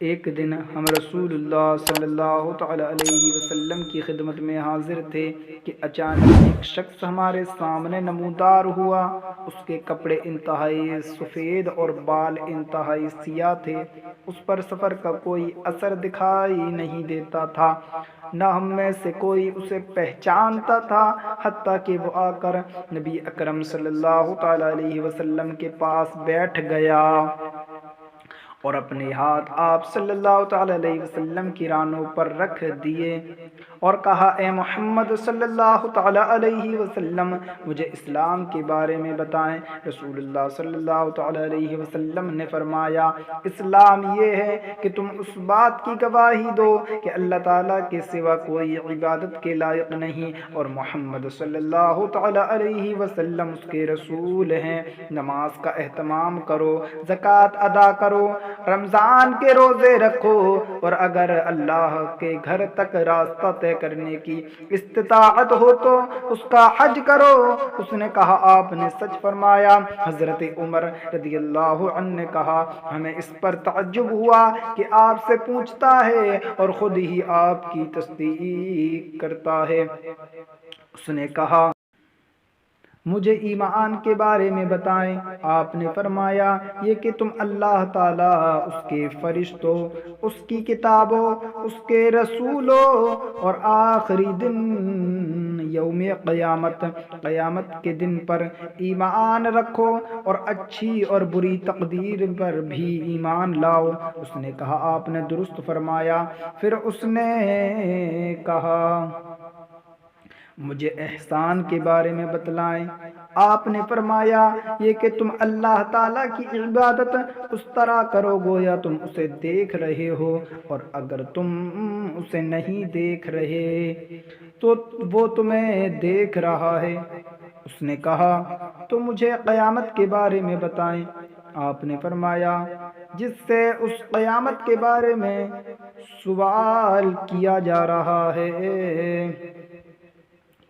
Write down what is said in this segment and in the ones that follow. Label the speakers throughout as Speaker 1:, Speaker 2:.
Speaker 1: ایک دن ہم رسول اللہ صلی اللہ تعالی علیہ وسلم کی خدمت میں حاضر تھے کہ اچانک ایک شخص ہمارے سامنے نمودار ہوا۔ اس کے کپڑے انتہائی سفید اور بال انتہائی سیاہ تھے۔ اس پر سفر کا کوئی اثر دکھائی نہیں دیتا تھا، نہ ہم میں سے کوئی اسے پہچانتا تھا، حتیٰ کہ وہ آ کر نبی اکرم صلی اللہ تعالی علیہ وسلم کے پاس بیٹھ گیا اور اپنے ہاتھ آپ صلی اللہ تعالی علیہ وسلم کی رانوں پر رکھ دیے اور کہا، اے محمد صلی اللہ تعالی علیہ وسلم، مجھے اسلام کے بارے میں بتائیں۔ رسول اللہ صلی اللہ تعالی علیہ وسلم نے فرمایا، اسلام یہ ہے کہ تم اس بات کی گواہی دو کہ اللہ تعالیٰ کے سوا کوئی عبادت کے لائق نہیں اور محمد صلی اللہ تعالی علیہ وسلم اس کے رسول ہیں۔ نماز کا اہتمام کرو، زکوٰۃ ادا کرو، رمضان کے روزے رکھو، اور اگر اللہ کے گھر تک راستہ طے کرنے کی استطاعت ہو تو اس کا حج کرو۔ اس نے کہا، آپ نے سچ فرمایا۔ حضرت عمر رضی اللہ عنہ نے کہا، ہمیں اس پر تعجب ہوا کہ آپ سے پوچھتا ہے اور خود ہی آپ کی تصدیق کرتا ہے۔ اس نے کہا، مجھے ایمان کے بارے میں بتائیں۔ آپ نے فرمایا، یہ کہ تم اللہ تعالیٰ، اس کے فرشتوں، اس کی کتابوں، اس کے رسولوں اور آخری دن یوم قیامت کے دن پر ایمان رکھو اور اچھی اور بری تقدیر پر بھی ایمان لاؤ۔ اس نے کہا، آپ نے درست فرمایا۔ پھر اس نے کہا، مجھے احسان کے بارے میں بتلائیں۔ آپ نے فرمایا، یہ کہ تم اللہ تعالیٰ کی عبادت اس طرح کرو گویا تم اسے دیکھ رہے ہو، اور اگر تم اسے نہیں دیکھ رہے تو وہ تمہیں دیکھ رہا ہے۔ اس نے کہا، تو مجھے قیامت کے بارے میں بتائیں۔ آپ نے فرمایا، جس سے اس قیامت کے بارے میں سوال کیا جا رہا ہے،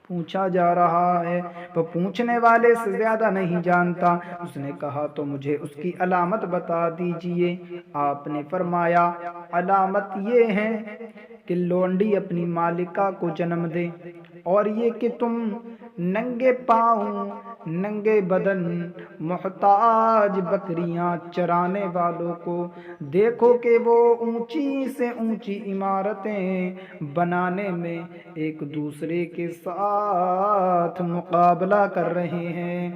Speaker 1: پوچھا جا رہا ہے، وہ پوچھنے والے سے زیادہ نہیں جانتا۔ اس نے کہا، تو مجھے اس کی علامت بتا دیجئے۔ آپ نے فرمایا، علامت یہ ہے کہ لونڈی اپنی مالکہ کو جنم دے، اور یہ کہ تم ننگے پاؤں، ننگے بدن، محتاج بکریاں چرانے والوں کو دیکھو کہ وہ اونچی سے اونچی عمارتیں بنانے میں ایک دوسرے کے ساتھ مقابلہ کر رہے ہیں۔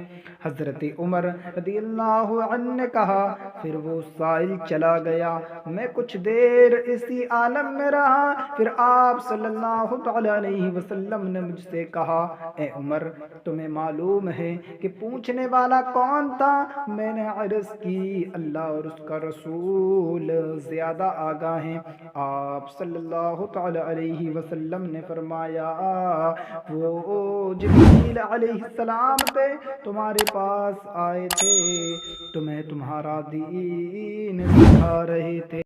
Speaker 1: حضرت عمر رضی اللہ عنہ نے کہا، پھر وہ سائل چلا گیا۔ میں کچھ دیر اسی عالم میں رہا، پھر آپ صلی اللہ تعالی علیہ وسلم نے مجھ سے کہا، اے عمر، تمہیں معلوم ہے کہ پوچھنے والا کون تھا؟ میں نے عرض کی، اللہ اور اس کا رسول زیادہ آگاہ ہیں۔ آپ صلی اللہ تعالی علیہ وسلم نے فرمایا، وہ جبریل علیہ السلام تھے، تمہارے پاس آئے تھے، تمہیں تمہارا دین سکھا رہے تھے۔